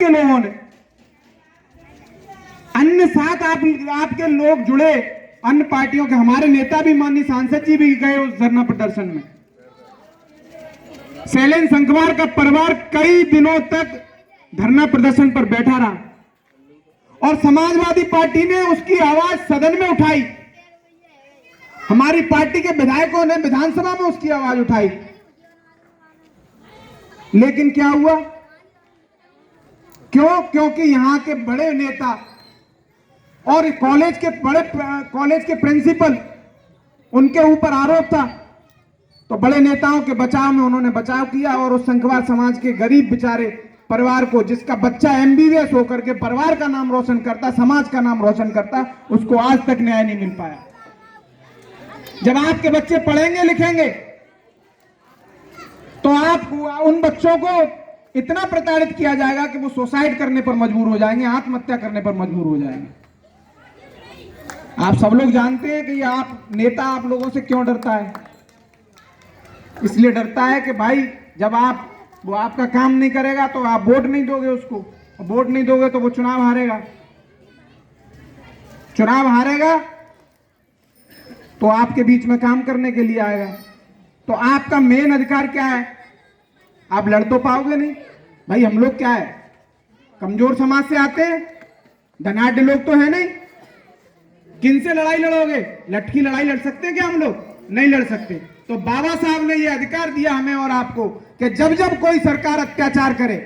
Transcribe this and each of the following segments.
के लोगों ने, अन्य साथ आपके लोग जुड़े, अन्य पार्टियों के हमारे नेता भी, माननीय सांसद जी भी गए उस धरना प्रदर्शन में। शैलेंद्र संकवार का परिवार कई दिनों तक धरना प्रदर्शन पर बैठा रहा और समाजवादी पार्टी ने उसकी आवाज सदन में उठाई। हमारी पार्टी के विधायकों ने विधानसभा में उसकी आवाज उठाई, लेकिन क्या हुआ? क्यों? क्योंकि यहां के बड़े नेता और कॉलेज के प्रिंसिपल, उनके ऊपर आरोप था, तो बड़े नेताओं के बचाव में उन्होंने बचाव किया और उस संखवार समाज के गरीब बेचारे परिवार को, जिसका बच्चा एमबीबीएस होकर के परिवार का नाम रोशन करता, समाज का नाम रोशन करता, उसको आज तक न्याय नहीं मिल पाया। जब आपके बच्चे पढ़ेंगे लिखेंगे तो आप उन बच्चों को इतना प्रताड़ित किया जाएगा कि वो सुसाइड करने पर मजबूर हो जाएंगे, आत्महत्या करने पर मजबूर हो जाएंगे। आप सब लोग जानते हैं कि आप नेता आप लोगों से क्यों डरता है। इसलिए डरता है कि भाई जब वो आपका काम नहीं करेगा तो आप वोट नहीं दोगे उसको, वोट नहीं दोगे तो वो चुनाव हारेगा तो आपके बीच में काम करने के लिए आएगा। तो आपका मेन अधिकार क्या है? आप लड़ तो पाओगे नहीं। भाई हम लोग क्या है, कमजोर समाज से आते हैं, धनाढ़ लोग तो है नहीं। किनसे लड़ाई लड़ोगे? लटकी लड़ाई लड़ सकते हैं क्या हम लोग? नहीं लड़ सकते। तो बाबा साहब ने यह अधिकार दिया हमें और आपको कि जब जब कोई सरकार अत्याचार करे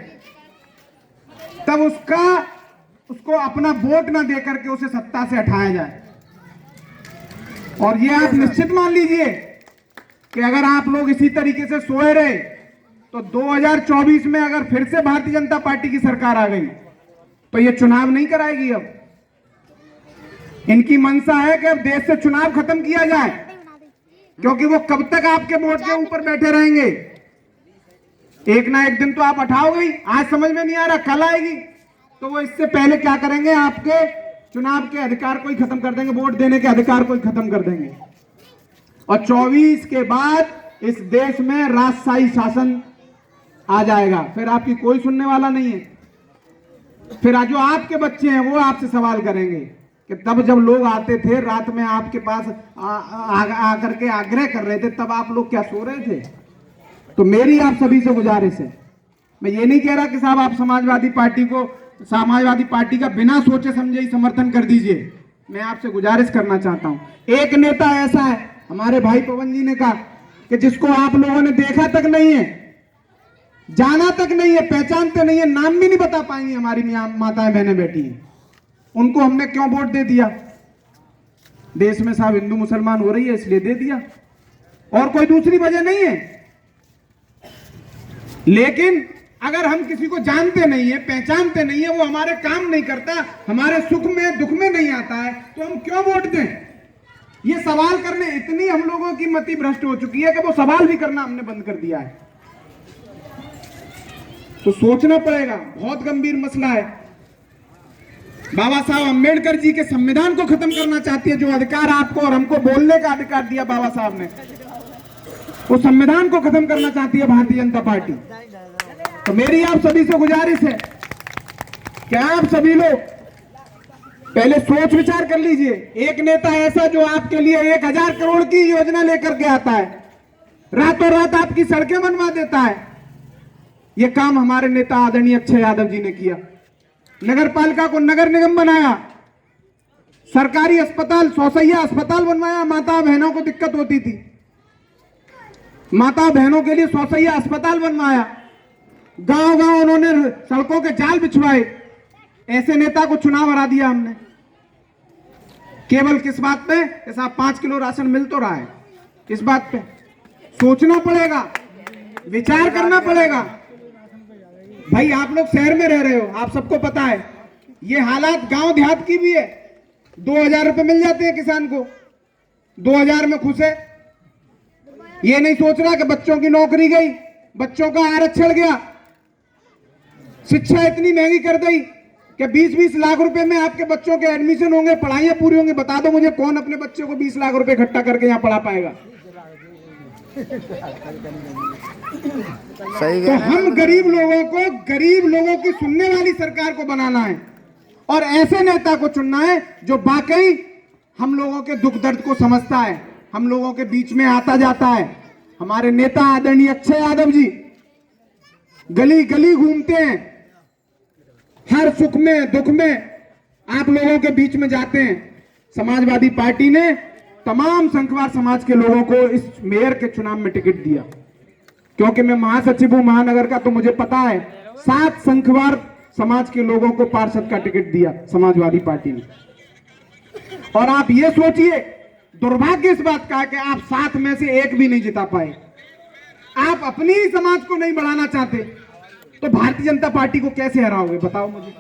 तब उसको अपना वोट ना देकर के उसे सत्ता से हटाया जाए। और ये आप निश्चित मान लीजिए कि अगर आप लोग इसी तरीके से सोए रहे तो 2024 में अगर फिर से भारतीय जनता पार्टी की सरकार आ गई तो ये चुनाव नहीं कराएगी। अब इनकी मंशा है कि अब देश से चुनाव खत्म किया जाए, क्योंकि वो कब तक आपके वोट के ऊपर बैठे रहेंगे? एक ना एक दिन तो आप हटाओगे ही। आज समझ में नहीं आ रहा, कल आएगी तो वो इससे पहले क्या करेंगे? आपके चुनाव के अधिकार को ही खत्म कर देंगे, वोट देने के अधिकार को ही खत्म कर देंगे। और 24 के बाद इस देश में राजशाही शासन आ जाएगा, फिर आपकी कोई सुनने वाला नहीं है। फिर जो आपके बच्चे हैं वो आपसे सवाल करेंगे कि तब जब लोग आते थे रात में आपके पास आकर के आग्रह कर रहे थे, तब आप लोग क्या सो रहे थे? तो मेरी आप सभी से गुजारिश है, मैं ये नहीं कह रहा कि साहब आप समाजवादी पार्टी का बिना सोचे समझे ही समर्थन कर दीजिए। मैं आपसे गुजारिश करना चाहता हूं। एक नेता ऐसा है, हमारे भाई पवन जी ने कहा कि जिसको आप लोगों ने देखा तक नहीं है, जाना तक नहीं है, पहचानते नहीं है, नाम भी नहीं बता पाएंगी हमारी माताएं बहनें बैठी हैं, उनको हमने क्यों वोट दे दिया? देश में साहब हिंदू मुसलमान हो रही है इसलिए दे दिया, और कोई दूसरी वजह नहीं है। लेकिन अगर हम किसी को जानते नहीं है, पहचानते नहीं है, वो हमारे काम नहीं करता, हमारे सुख में दुख में नहीं आता है, तो हम क्यों वोट दें? ये सवाल करने इतनी हम लोगों की मति भ्रष्ट हो चुकी है कि वो सवाल भी करना हमने बंद कर दिया है। तो सोचना पड़ेगा, बहुत गंभीर मसला है। बाबा साहब अंबेडकर जी के संविधान को खत्म करना चाहती है, जो अधिकार आपको और हमको बोलने का अधिकार दिया बाबा साहब ने, वो संविधान को खत्म करना चाहती है भारतीय जनता पार्टी। तो मेरी आप सभी से गुजारिश है कि आप सभी लोग पहले सोच विचार कर लीजिए। एक नेता ऐसा जो आपके लिए 1000 करोड़ की योजना लेकर के आता है, रातों रात आपकी सड़कें बनवा देता है। यह काम हमारे नेता आदरणीय अक्षय यादव जी ने किया। नगर पालिका को नगर निगम बनाया, सरकारी अस्पताल, सौसैया अस्पताल बनवाया। माता बहनों को दिक्कत होती थी, माता बहनों के लिए सौसैया अस्पताल बनवाया। गांव गांव उन्होंने सड़कों के जाल बिछवाए। ऐसे नेता को चुनाव हरा दिया हमने, केवल किस बात पे? कि साहब 5 किलो राशन मिल तो रहा है। किस बात पे? सोचना पड़ेगा, विचार करना पड़ेगा। भाई आप लोग शहर में रह रहे हो, आप सबको पता है ये हालात गांव देहात की भी है। 2000 रुपए मिल जाते हैं किसान को, 2000 में खुश है। ये नहीं सोच रहा कि बच्चों की नौकरी गई, बच्चों का आरक्षण गया, शिक्षा इतनी महंगी कर दी कि 20-20 लाख रुपए में आपके बच्चों के एडमिशन होंगे, पढ़ाइयां पूरी होंगी। बता दो मुझे, कौन अपने बच्चे को 20 लाख रुपए इकट्ठा करके यहां पढ़ा पाएगा? सही तो कह रहे हैं। हम गरीब लोगों की सुनने वाली सरकार को बनाना है और ऐसे नेता को चुनना है जो वाकई हम लोगों के दुख दर्द को समझता है, हम लोगों के बीच में आता जाता है। हमारे नेता आदरणीय अक्षय यादव जी गली गली घूमते हैं, हर सुख में दुख में आप लोगों के बीच में जाते हैं। समाजवादी पार्टी ने तमाम संखवार समाज के लोगों को इस मेयर के चुनाव में टिकट दिया, क्योंकि मैं महासचिव हूं महानगर का, तो मुझे पता है 7 संखवार समाज के लोगों को पार्षद का टिकट दिया समाजवादी पार्टी ने। और आप ये सोचिए, दुर्भाग्य इस बात का कि आप 7 में से 1 भी नहीं जिता पाए। आप अपनी ही समाज को नहीं बढ़ाना चाहते तो भारतीय जनता पार्टी को कैसे हराओगे, बताओ मुझे।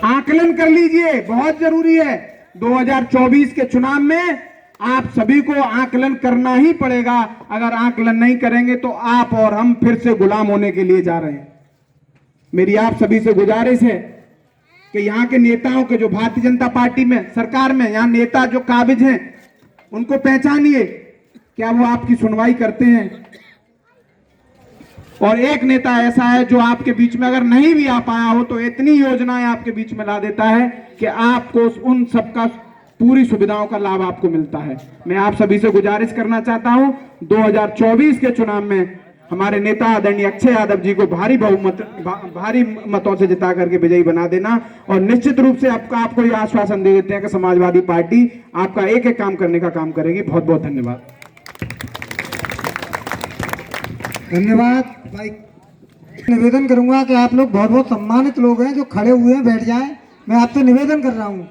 आकलन कर लीजिए, बहुत जरूरी है। 2024 के चुनाव में आप सभी को आकलन करना ही पड़ेगा। अगर आकलन नहीं करेंगे तो आप और हम फिर से गुलाम होने के लिए जा रहे हैं। मेरी आप सभी से गुजारिश है कि यहाँ के नेताओं के, जो भारतीय जनता पार्टी में सरकार में यहाँ नेता जो काबिज हैं, उनको पहचानिए, क्या वो आपकी सुनवाई करते हैं। और एक नेता ऐसा है जो आपके बीच में अगर नहीं भी आ पाया हो तो इतनी योजनाएं आपके बीच में ला देता है कि आपको उन सबका पूरी सुविधाओं का लाभ आपको मिलता है। मैं आप सभी से गुजारिश करना चाहता हूं, 2024 के चुनाव में हमारे नेता आदरणीय अक्षय यादव जी को भारी मतों से जिता करके विजयी बना देना। और निश्चित रूप से आपको ये आश्वासन दे देते हैं कि समाजवादी पार्टी आपका एक एक काम करने का काम करेगी। बहुत बहुत धन्यवाद। धन्यवाद भाई। निवेदन करूंगा कि आप लोग बहुत बहुत सम्मानित लोग हैं जो खड़े हुए हैं, बैठ जाएं। मैं आपसे निवेदन कर रहा हूं।